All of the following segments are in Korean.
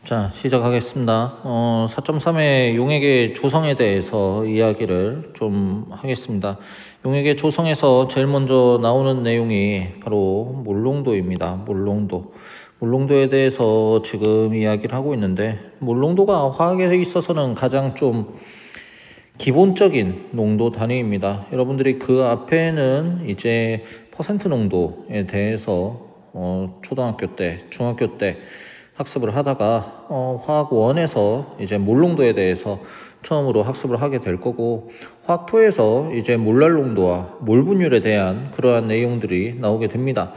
자, 시작하겠습니다. 4.3의 용액의 조성에 대해서 이야기를 좀 하겠습니다. 용액의 조성에서 제일 먼저 나오는 내용이 바로 몰농도입니다. 몰농도에 대해서 지금 이야기를 하고 있는데, 몰농도가 화학에 있어서는 가장 좀 기본적인 농도 단위입니다. 여러분들이 그 앞에는 이제 퍼센트 농도에 대해서 초등학교 때, 중학교 때 학습을 하다가 화학1에서 이제 몰농도에 대해서 처음으로 학습을 하게 될 거고, 화학2에서 이제 몰랄 농도와 몰 분율에 대한 그러한 내용들이 나오게 됩니다.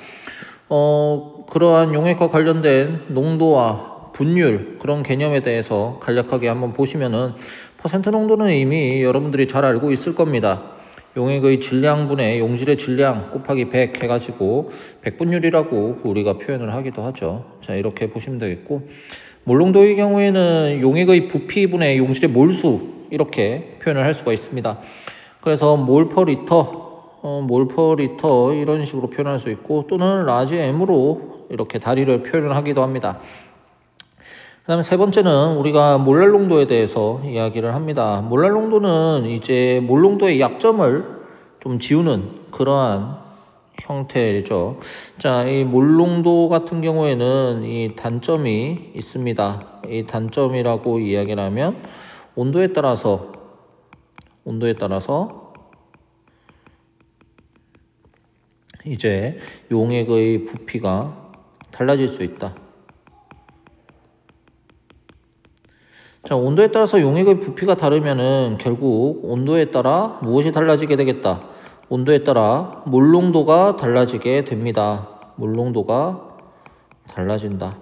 그러한 용액과 관련된 농도와 분율 그런 개념에 대해서 간략하게 한번 보시면은, 퍼센트 농도는 이미 여러분들이 잘 알고 있을 겁니다. 용액의 질량분의 용질의 질량 곱하기 100 해가지고 100분율이라고 우리가 표현을 하기도 하죠. 자, 이렇게 보시면 되겠고, 몰농도의 경우에는 용액의 부피분의 용질의 몰수 이렇게 표현을 할 수가 있습니다. 그래서 몰 퍼 리터 이런 식으로 표현할 수 있고, 또는 라지 M으로 이렇게 다리를 표현을 하기도 합니다. 그 다음에 세 번째는 우리가 몰랄 농도에 대해서 이야기를 합니다. 몰랄 농도는 이제 몰 농도의 약점을 좀 지우는 그러한 형태죠. 자, 이 몰 농도 같은 경우에는 이 단점이 있습니다. 이 단점이라고 이야기를 하면 온도에 따라서 이제 용액의 부피가 달라질 수 있다. 자, 온도에 따라서 용액의 부피가 다르면은 결국 온도에 따라 무엇이 달라지게 되겠다? 온도에 따라 몰농도가 달라지게 됩니다. 몰농도가 달라진다.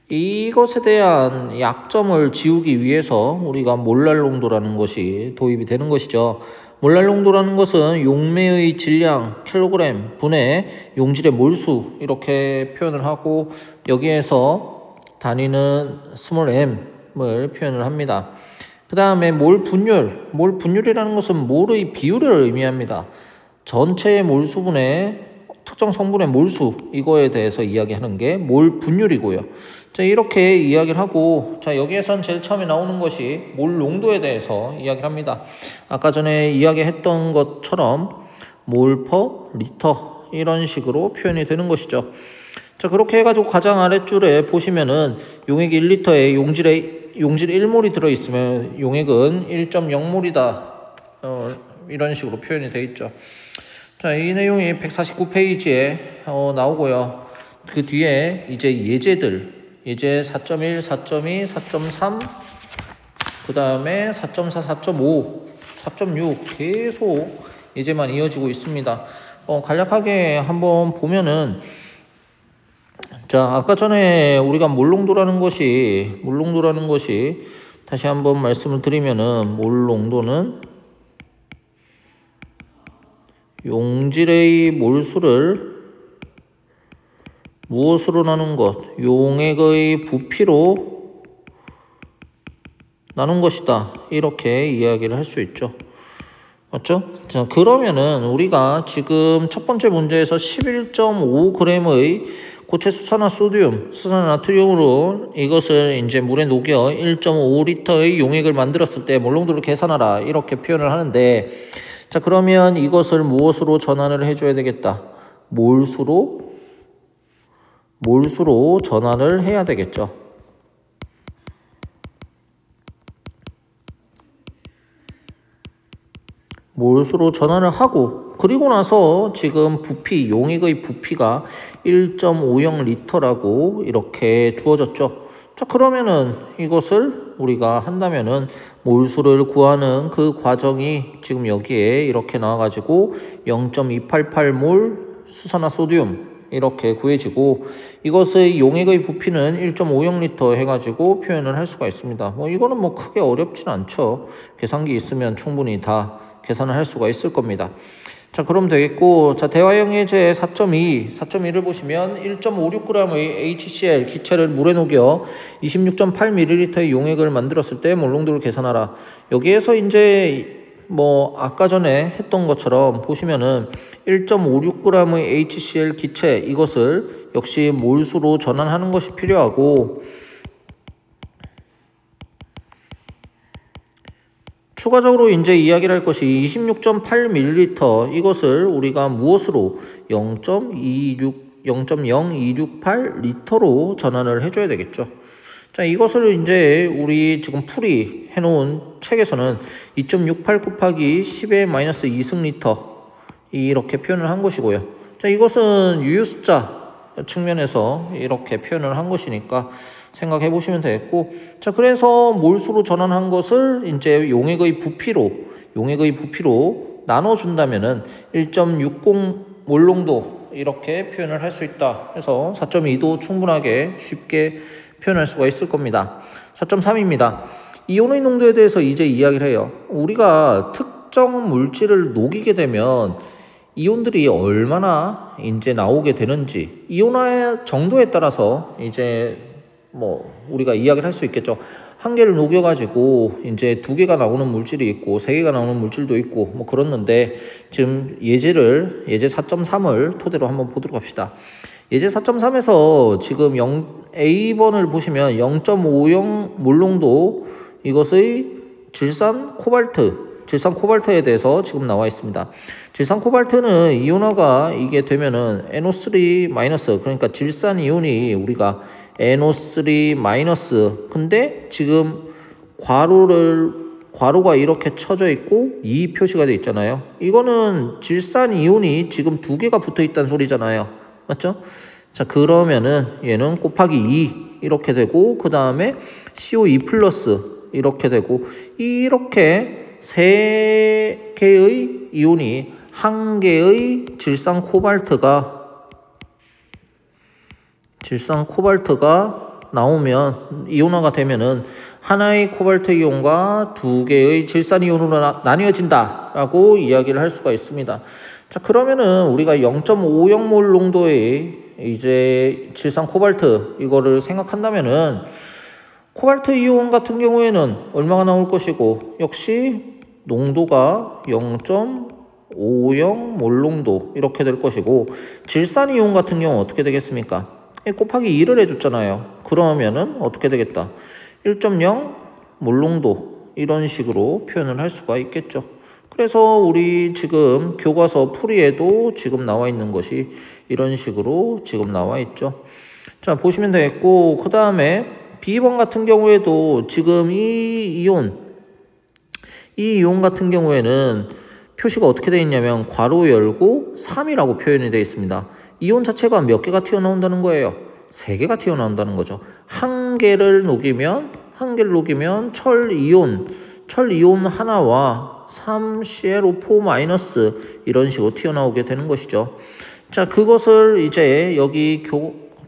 이것에 대한 약점을 지우기 위해서 우리가 몰랄 농도라는 것이 도입이 되는 것이죠. 몰랄 농도라는 것은 용매의 질량 킬로그램 분의 용질의 몰수 이렇게 표현을 하고, 여기에서 단위는 스몰 m을 표현을 합니다. 그 다음에 몰 분율이라는 것은 몰의 비율을 의미합니다. 전체의 몰수분의 특정 성분의 몰수, 이거에 대해서 이야기하는 게 몰 분율이고요. 자, 이렇게 이야기를 하고, 자, 여기에선 제일 처음에 나오는 것이 몰 농도에 대해서 이야기를 합니다. 아까 전에 이야기했던 것처럼 몰 퍼 리터 이런 식으로 표현이 되는 것이죠. 자, 그렇게 해가지고 가장 아랫줄에 보시면은 용액 1리터에 용질 1몰이 들어있으면 용액은 1.0몰이다. 이런 식으로 표현이 되어 있죠. 자, 이 내용이 149페이지에 나오고요. 그 뒤에 이제 예제 4.1, 4.2, 4.3, 그 다음에 4.4, 4.5, 4.6 계속 예제만 이어지고 있습니다. 간략하게 한번 보면은, 자, 아까 전에 우리가 몰농도라는 것이 다시 한번 말씀을 드리면은, 몰농도는 용질의 몰수를 무엇으로 나눈 것? 용액의 부피로 나눈 것이다. 이렇게 이야기를 할 수 있죠. 맞죠? 자, 그러면은 우리가 지금 첫 번째 문제에서 11.5g의 고체 수산화소듐, 수산화나트륨으로 이것을 이제 물에 녹여 1.5리터의 용액을 만들었을 때 몰농도를 계산하라. 이렇게 표현을 하는데, 자, 그러면 이것을 무엇으로 전환을 해줘야 되겠다? 몰수로 전환을 해야 되겠죠. 몰수로 전환을 하고, 그리고 나서 지금 용액의 부피가 1.50리터라고 이렇게 주어졌죠. 자, 그러면은 이것을 우리가 한다면은 몰수를 구하는 그 과정이 지금 여기에 이렇게 나와가지고 0.288몰 수산화소듐 이렇게 구해지고, 이것의 용액의 부피는 1.50리터 해가지고 표현을 할 수가 있습니다. 이거는 크게 어렵진 않죠. 계산기 있으면 충분히 다 계산을 할 수가 있을 겁니다. 자, 그럼 되겠고, 자, 대화형 예제 4.2를 보시면 1.56g의 HCl 기체를 물에 녹여 26.8ml의 용액을 만들었을 때 몰농도를 계산하라. 여기에서 이제 아까 전에 했던 것처럼 보시면은 1.56g의 HCl 기체, 이것을 역시 몰수로 전환하는 것이 필요하고, 추가적으로 이제 이야기를 할 것이 26.8ml 이것을 우리가 무엇으로 0.0268리터로 전환을 해줘야 되겠죠. 자, 이것을 이제 우리 지금 풀이 해놓은 책에서는 2.68 곱하기 10의 마이너스 2승리터 이렇게 표현을 한 것이고요. 자, 이것은 유효숫자 측면에서 이렇게 표현을 한 것이니까 생각해 보시면 되겠고, 자, 그래서 몰수로 전환한 것을 이제 용액의 부피로 나눠준다면은 1.60 몰농도 이렇게 표현을 할 수 있다. 그래서 4.2도 충분하게 쉽게 표현할 수가 있을 겁니다. 4.3입니다. 이온의 농도에 대해서 이제 이야기를 해요. 우리가 특정 물질을 녹이게 되면 이온들이 얼마나 이제 나오게 되는지, 이온화의 정도에 따라서 이제 우리가 이야기를 할 수 있겠죠. 한 개를 녹여가지고 이제 2개가 나오는 물질이 있고 3개가 나오는 물질도 있고 그렇는데, 지금 예제 4.3을 토대로 한번 보도록 합시다. 예제 4.3에서 지금 A번을 보시면 0.50 몰농도 이것의 질산 코발트에 대해서 지금 나와 있습니다. 질산 코발트는 이온화가 이게 되면은 NO3- 그러니까 질산 이온이 우리가 NO3- 근데 지금 괄호가 이렇게 쳐져 있고 2 표시가 되어 있잖아요. 이거는 질산 이온이 지금 2개가 붙어 있다는 소리잖아요. 맞죠? 자, 그러면은 얘는 곱하기 2 이렇게 되고, 그 다음에 CO2 플러스 이렇게 되고, 이렇게 3개의 이온이 1개의 질산 코발트가 나오면, 이온화가 되면은 하나의 코발트 이온과 2개의 질산 이온으로 나뉘어진다 라고 이야기를 할 수가 있습니다. 자, 그러면은 우리가 0.50몰 농도의 이제 질산 코발트 이거를 생각한다면은, 코발트 이온 같은 경우에는 얼마가 나올 것이고, 역시 농도가 0.50몰 농도 이렇게 될 것이고, 질산 이온 같은 경우 어떻게 되겠습니까? 곱하기 2를 해줬잖아요. 그러면은 어떻게 되겠다? 1.0몰 농도 이런 식으로 표현을 할 수가 있겠죠. 그래서 우리 지금 교과서 풀이에도 지금 나와 있는 것이 이런 식으로 지금 나와 있죠. 자, 보시면 되겠고, 그 다음에 B번 같은 경우에도 지금 이 이온 같은 경우에는 표시가 어떻게 되어 있냐면 괄호 열고 3이라고 표현이 되어 있습니다. 이온 자체가 몇 개가 튀어나온다는 거예요? 3개가 튀어나온다는 거죠. 한 개를 녹이면 철 이온 하나와 3ClO4- 이런 식으로 튀어나오게 되는 것이죠. 자, 그것을 이제 여기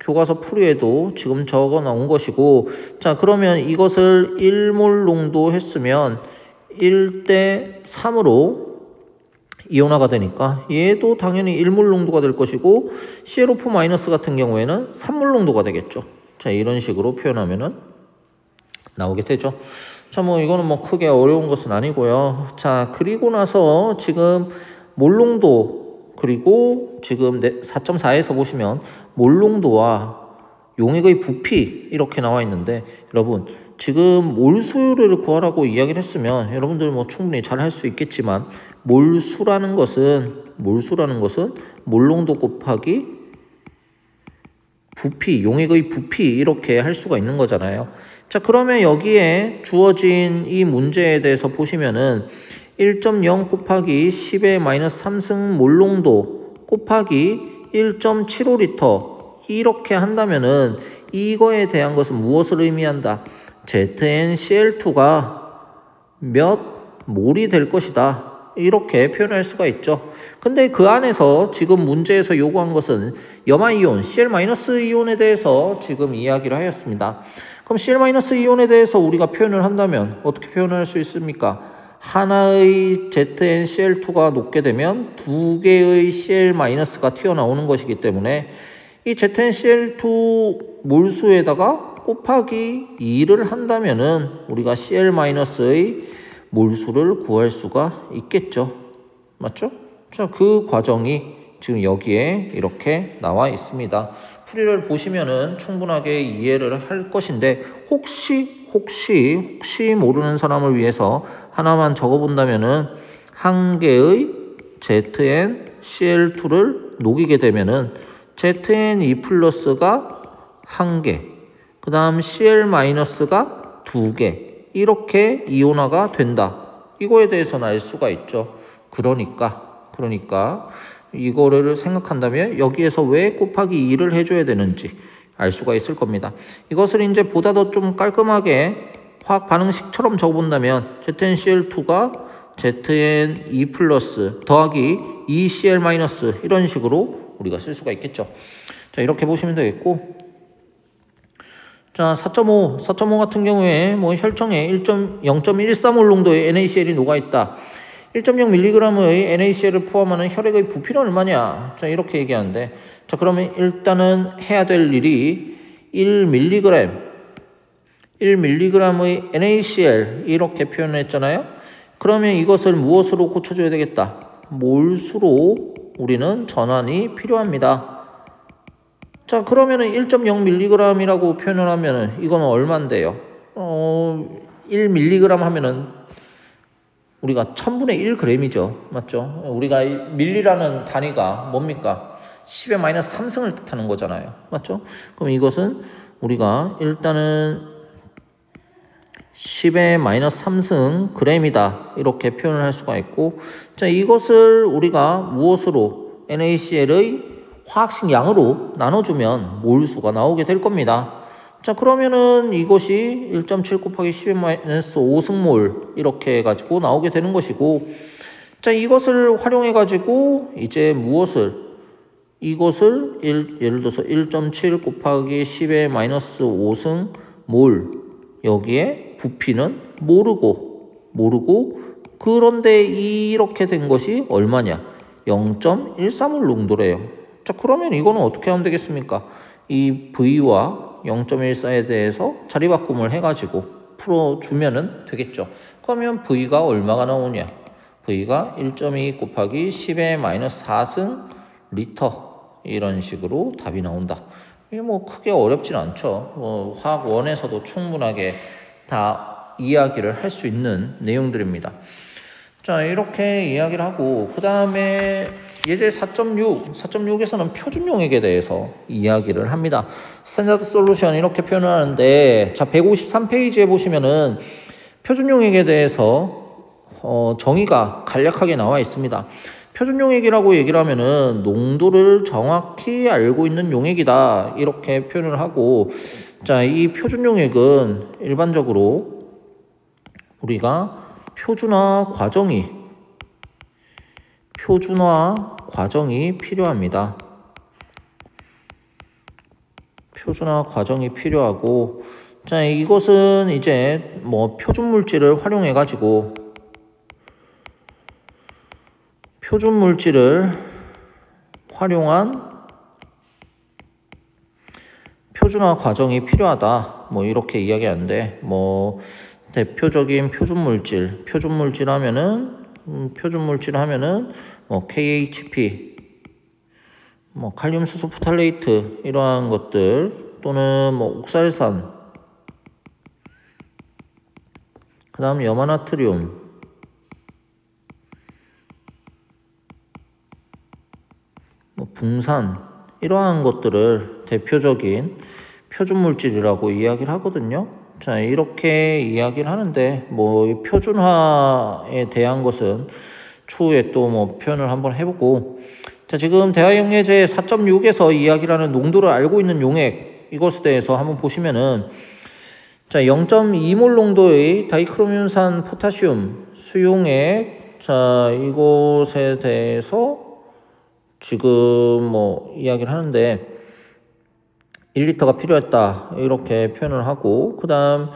교과서 풀이에도 지금 적어 놓은 것이고, 자, 그러면 이것을 1몰 농도 했으면 1대3으로 이온화가 되니까 얘도 당연히 1몰 농도가 될 것이고, ClO4- 같은 경우에는 3몰 농도가 되겠죠. 자, 이런 식으로 표현하면은 나오게 되죠. 자, 이거는 크게 어려운 것은 아니고요. 자, 그리고 나서 지금 몰농도, 그리고 지금 4.4에서 보시면 몰농도와 용액의 부피 이렇게 나와 있는데, 여러분 지금 몰수율을 구하라고 이야기를 했으면 여러분들 충분히 잘 할 수 있겠지만, 몰수라는 것은 몰농도 곱하기 부피, 용액의 부피 이렇게 할 수가 있는 거잖아요. 자, 그러면 여기에 주어진 이 문제에 대해서 보시면은 1.0 곱하기 10의 마이너스 3승 몰농도 곱하기 1.75리터 이렇게 한다면은 이거에 대한 것은 무엇을 의미한다? ZnCl2가 몇 몰이 될 것이다. 이렇게 표현할 수가 있죠. 근데 그 안에서 지금 문제에서 요구한 것은 염화이온, Cl-이온에 대해서 지금 이야기를 하였습니다. 그럼 Cl-이온에 대해서 우리가 표현을 한다면 어떻게 표현할 수 있습니까? 하나의 ZnCl2가 녹게 되면 2개의 Cl-가 튀어나오는 것이기 때문에 이 ZnCl2 몰수에다가 곱하기 2를 한다면은 우리가 Cl-의 몰수를 구할 수가 있겠죠. 맞죠? 자, 그 과정이 지금 여기에 이렇게 나와 있습니다. 풀이를 보시면은 충분하게 이해를 할 것인데 혹시 모르는 사람을 위해서 하나만 적어본다면은 한 개의 ZnCl2를 녹이게 되면은 ZnE 플러스가 한 개, 그 다음 Cl-가 두 개, 이렇게 이온화가 된다. 이거에 대해서는 알 수가 있죠. 그러니까 이거를 생각한다면 여기에서 왜 곱하기 2를 해줘야 되는지 알 수가 있을 겁니다. 이것을 이제 보다 더 좀 깔끔하게 화학 반응식처럼 적어본다면 ZnCl2가 ZnE 플러스 더하기 2Cl 마이너스 이런 식으로 우리가 쓸 수가 있겠죠. 자, 이렇게 보시면 되겠고, 자, 4.5 같은 경우에 뭐 혈청에 0.135 농도의 NaCl이 녹아있다. 1.0mg의 NaCl을 포함하는 혈액의 부피는 얼마냐? 자, 이렇게 얘기하는데, 자, 그러면 일단은 해야 될 일이 1mg의 NaCl 이렇게 표현을 했잖아요. 그러면 이것을 무엇으로 고쳐줘야 되겠다? 몰수로 우리는 전환이 필요합니다. 자, 그러면은 1.0mg이라고 표현을 하면은 이거는 얼마인데요? 1mg 하면은 우리가 1000분의 1g이죠. 맞죠? 우리가 밀리라는 단위가 뭡니까? 10의 -3승을 뜻하는 거잖아요. 맞죠? 그럼 이것은 우리가 일단은 10의 -3승 g이다. 이렇게 표현을 할 수가 있고, 자, 이것을 우리가 무엇으로 NaCl의 화학식 양으로 나눠주면 몰수가 나오게 될 겁니다. 자, 그러면은 이것이 1.7 곱하기 10의 -5승몰 이렇게 해가지고 나오게 되는 것이고, 자, 이것을 활용해가지고 이제 이것을 예를 들어서 1.7 곱하기 10의 -5승몰 여기에 부피는 모르고 그런데 이렇게 된 것이 얼마냐? 0.135 농도래요. 자, 그러면 이거는 어떻게 하면 되겠습니까? 이 V와 0.14에 대해서 자리바꿈을 해가지고 풀어주면은 되겠죠. 그러면 V가 얼마가 나오냐? V가 1.2 곱하기 10의 -4승 리터 이런 식으로 답이 나온다. 이게 뭐 크게 어렵진 않죠. 화학원에서도 충분하게 다 이야기를 할 수 있는 내용들입니다. 자, 이렇게 이야기를 하고, 그 다음에 예제 4.6에서는 표준용액에 대해서 이야기를 합니다. 스탠다드 솔루션 이렇게 표현을 하는데, 자, 153페이지에 보시면은 표준용액에 대해서 정의가 간략하게 나와 있습니다. 표준용액이라고 얘기를 하면은 농도를 정확히 알고 있는 용액이다. 이렇게 표현을 하고, 자, 이 표준용액은 일반적으로 우리가 표준화 과정이 필요합니다. 표준화 과정이 필요하고, 자, 이것은 이제 뭐 표준 물질을 활용해 가지고 표준 물질을 활용한 표준화 과정이 필요하다. 뭐 이렇게 이야기하는데, 뭐 대표적인 표준 물질 하면은 뭐 KHP, 뭐 칼륨 수소 포탈레이트 이러한 것들, 또는 뭐 옥살산, 그다음 염화나트륨, 뭐 붕산, 이러한 것들을 대표적인 표준 물질이라고 이야기를 하거든요. 자, 이렇게 이야기를 하는데, 뭐 표준화에 대한 것은 추후에 또 뭐 표현을 한번 해보고, 자, 지금 대화용예제 4.6에서 이야기를 하는 농도를 알고 있는 용액, 이것에 대해서 한번 보시면은, 자, 0.2몰 농도의 다이크로뮴산 포타슘 수용액, 자, 이것에 대해서 지금 뭐 이야기를 하는데 1리터가 필요했다 이렇게 표현을 하고, 그 다음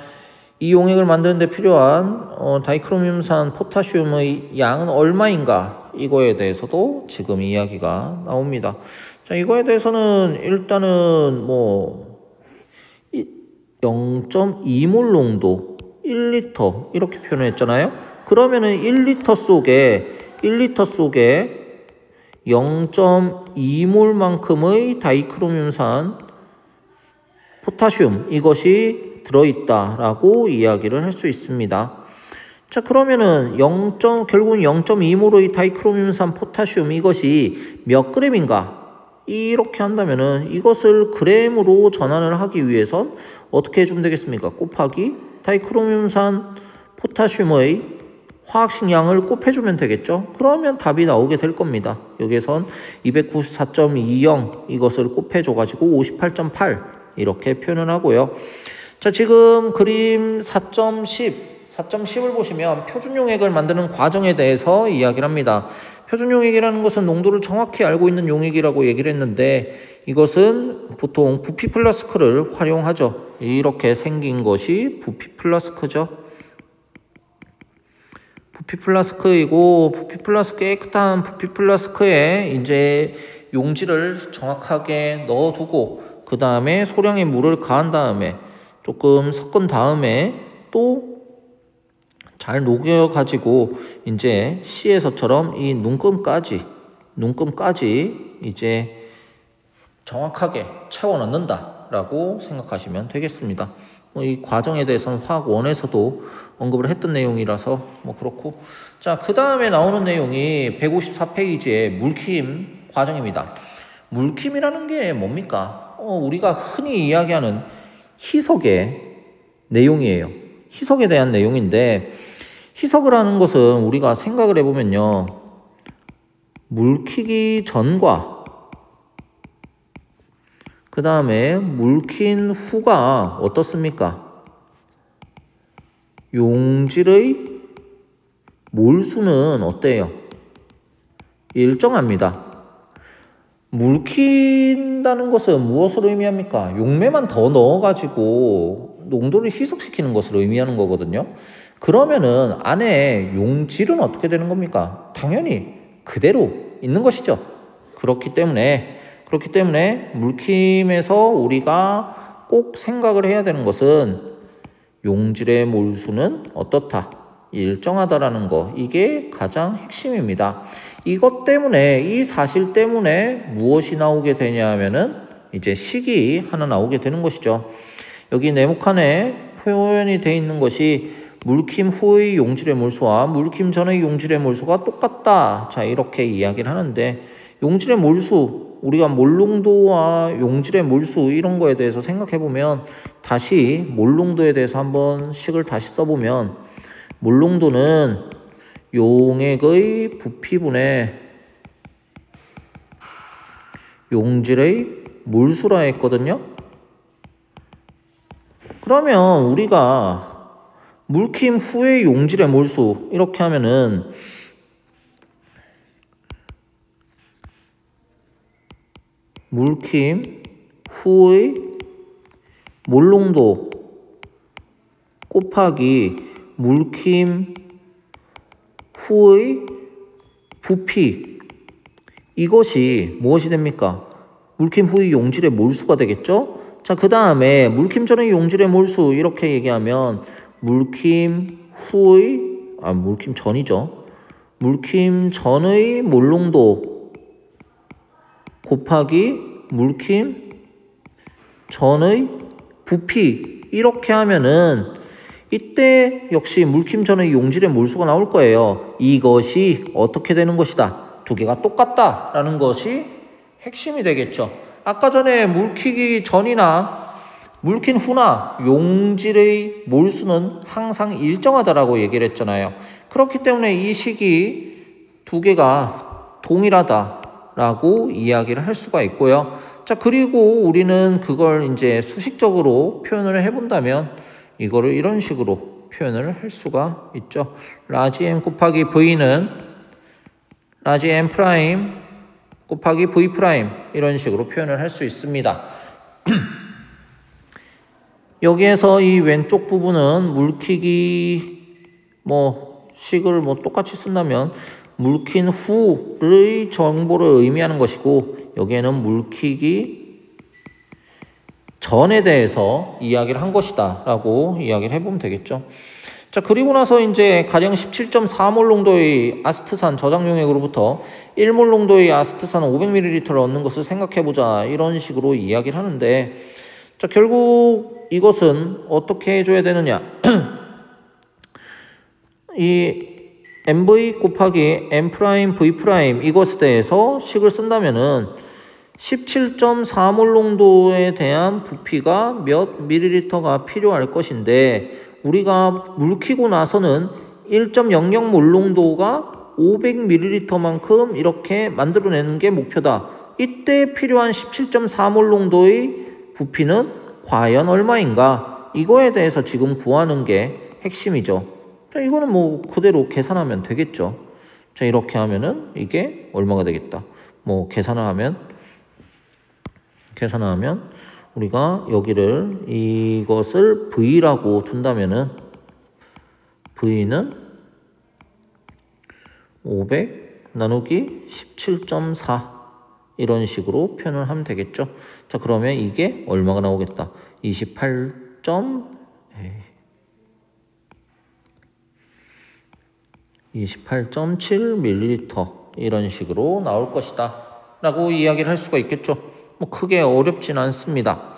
이 용액을 만드는 데 필요한 다이크로뮴산 포타슘의 양은 얼마인가, 이거에 대해서도 지금 이야기가 나옵니다. 자, 이거에 대해서는 일단은 뭐 0.2몰 농도 1리터 이렇게 표현했잖아요. 그러면은 1리터 속에 0.2몰만큼의 다이크로뮴산 포타슘 이것이 들어있다라고 이야기를 할 수 있습니다. 자, 그러면은 결국은 0.2몰의 다이크로뮴산 포타슘 이것이 몇 그램인가? 이렇게 한다면은 이것을 그램으로 전환을 하기 위해선 어떻게 해주면 되겠습니까? 곱하기 다이크로뮴산 포타슘의 화학식 양을 곱해주면 되겠죠? 그러면 답이 나오게 될 겁니다. 여기에선 294.20 이것을 곱해줘가지고 58.8 이렇게 표현을 하고요. 자, 지금 그림 4.10을 보시면 표준용액을 만드는 과정에 대해서 이야기를 합니다. 표준용액이라는 것은 농도를 정확히 알고 있는 용액이라고 얘기를 했는데 이것은 보통 부피 플라스크를 활용하죠. 이렇게 생긴 것이 부피 플라스크죠. 부피 플라스크이고 깨끗한 부피 플라스크에 이제 용지를 정확하게 넣어두고 그 다음에 소량의 물을 가한 다음에 조금 섞은 다음에 또 잘 녹여가지고 이제 C에서처럼 이 눈금까지 이제 정확하게 채워 넣는다라고 생각하시면 되겠습니다. 이 과정에 대해서는 화학원에서도 언급을 했던 내용이라서 그렇고. 자, 그 다음에 나오는 내용이 154페이지의 물킴 과정입니다. 물킴이라는 게 뭡니까? 우리가 흔히 이야기하는 희석의 내용이에요. 희석에 대한 내용인데 희석을 하는 것은 우리가 생각을 해보면요. 물키기 전과 그 다음에 물킨 후가 어떻습니까? 용질의 몰수는 어때요? 일정합니다. 물킨다는 것은 무엇을 의미합니까? 용매만 더 넣어가지고 농도를 희석시키는 것을 의미하는 거거든요. 그러면은 안에 용질은 어떻게 되는 겁니까? 당연히 그대로 있는 것이죠. 그렇기 때문에 물킴에서 우리가 꼭 생각을 해야 되는 것은 용질의 몰수는 어떻다? 일정하다라는 거. 이게 가장 핵심입니다. 이것 때문에, 이 사실 때문에 무엇이 나오게 되냐면은 이제 식이 하나 나오게 되는 것이죠. 여기 네모칸에 표현이 되어 있는 것이 물킴 후의 용질의 몰수와 물킴 전의 용질의 몰수가 똑같다. 자, 이렇게 이야기를 하는데 용질의 몰수, 우리가 몰농도와 용질의 몰수 이런 거에 대해서 생각해 보면 다시 몰농도에 대해서 한번 식을 다시 써보면 몰농도는 용액의 부피분의 용질의 몰수라 했거든요. 그러면 우리가 물킴 후의 용질의 몰수 이렇게 하면은 물킴 후의 몰농도 곱하기 물킴 후의 부피 이것이 무엇이 됩니까? 물킴 후의 용질의 몰수가 되겠죠? 자, 그 다음에 물킴 전의 용질의 몰수 이렇게 얘기하면 물킴 전이죠. 물킴 전의 몰농도 곱하기 물킴 전의 부피 이렇게 하면은 이때 역시 물킴 전의 용질의 몰수가 나올 거예요. 이것이 어떻게 되는 것이다. 두 개가 똑같다라는 것이 핵심이 되겠죠. 아까 전에 물키기 전이나 물킨 후나 용질의 몰수는 항상 일정하다라고 얘기를 했잖아요. 그렇기 때문에 이 식이 두 개가 동일하다라고 이야기를 할 수가 있고요. 자, 그리고 우리는 그걸 이제 수식적으로 표현을 해본다면 이거를 이런 식으로 표현을 할 수가 있죠. 라지 M 곱하기 V는 라지 M 프라임 곱하기 V 프라임 이런 식으로 표현을 할 수 있습니다. 여기에서 이 왼쪽 부분은 물키기 식을 똑같이 쓴다면 물킨 후의 정보를 의미하는 것이고 여기에는 물키기 전에 대해서 이야기를 한 것이다 라고 이야기를 해보면 되겠죠. 자, 그리고 나서 이제 가령 17.4몰 농도의 아스트산 저장용액으로부터 1몰 농도의 아스트산 500ml를 얻는 것을 생각해보자 이런 식으로 이야기를 하는데 자, 결국 이것은 어떻게 해줘야 되느냐. 이 mv 곱하기 m'v' 이것에 대해서 식을 쓴다면은 17.4몰 농도에 대한 부피가 몇 ml가 필요할 것인데 우리가 물 키고 나서는 1.00몰 농도가 500ml만큼 이렇게 만들어내는 게 목표다. 이때 필요한 17.4몰 농도의 부피는 과연 얼마인가? 이거에 대해서 지금 구하는 게 핵심이죠. 자, 이거는 뭐 그대로 계산하면 되겠죠. 자, 이렇게 하면은 이게 얼마가 되겠다. 뭐 계산을 하면 우리가 여기를 이것을 V라고 둔다면은 V는 500 나누기 17.4 이런 식으로 표현을 하면 되겠죠. 자, 그러면 이게 얼마가 나오겠다. 28.7ml 이런 식으로 나올 것이다 라고 이야기를 할 수가 있겠죠. 뭐 크게 어렵진 않습니다.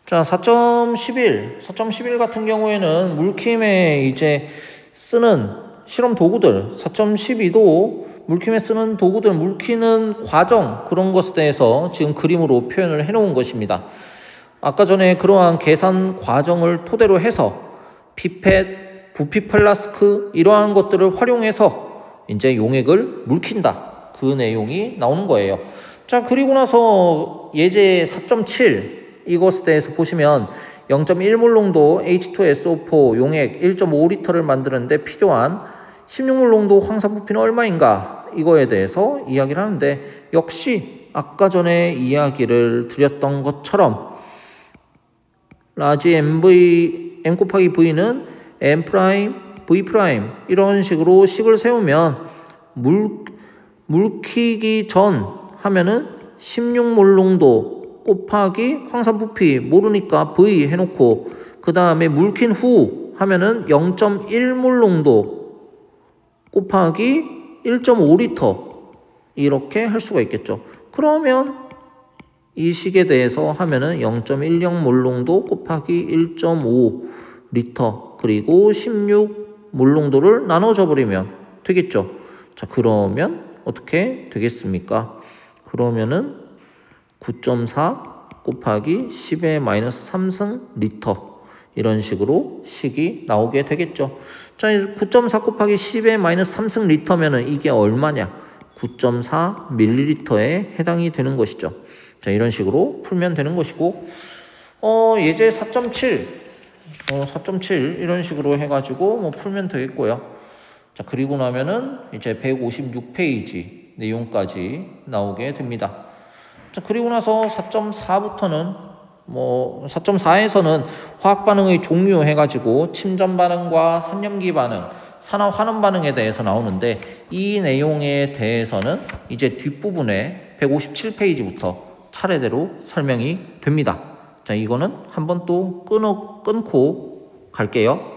자, 4.11 같은 경우에는 물킴에 이제 쓰는 실험 도구들, 4.12도 물킴에 쓰는 도구들, 물키는 과정, 그런 것에 대해서 지금 그림으로 표현을 해 놓은 것입니다. 아까 전에 그러한 계산 과정을 토대로 해서 피펫, 부피 플라스크 이러한 것들을 활용해서 이제 용액을 물킨다. 그 내용이 나오는 거예요. 자, 그리고 나서 예제 4.7 이것에 대해서 보시면 0.1몰 농도 H2SO4 용액 1.5L를 만드는데 필요한 16몰 농도 황산 부피는 얼마인가? 이거에 대해서 이야기를 하는데 역시 아까 전에 이야기를 드렸던 것처럼 라지 M 곱하기 V는 M 프라임, V 프라임 이런 식으로 식을 세우면 물키기 전 하면은 16몰 농도 곱하기 황산 부피 모르니까 V 해놓고 그 다음에 물킨 후 하면은 0.1몰 농도 곱하기 1.5L 이렇게 할 수가 있겠죠. 그러면 이 식에 대해서 하면은 0.10몰 농도 곱하기 1.5L 그리고 16몰 농도를 나눠줘 버리면 되겠죠. 자, 그러면 어떻게 되겠습니까? 그러면은 9.4 곱하기 10의 마이너스 3승 리터 이런 식으로 식이 나오게 되겠죠. 자, 9.4 곱하기 10의 마이너스 3승 리터면은 이게 얼마냐? 9.4 밀리리터에 해당이 되는 것이죠. 자, 이런 식으로 풀면 되는 것이고, 예제 4.7 이런 식으로 해가지고 뭐 풀면 되겠고요. 자, 그리고 나면은 이제 156페이지 내용까지 나오게 됩니다. 자, 그리고 나서 4.4부터는 4.4에서는 화학 반응의 종류 해가지고 침전 반응과 산염기 반응, 산화 환원 반응에 대해서 나오는데 이 내용에 대해서는 이제 뒷부분에 157페이지부터 차례대로 설명이 됩니다. 자, 이거는 한번 또 끊고 갈게요.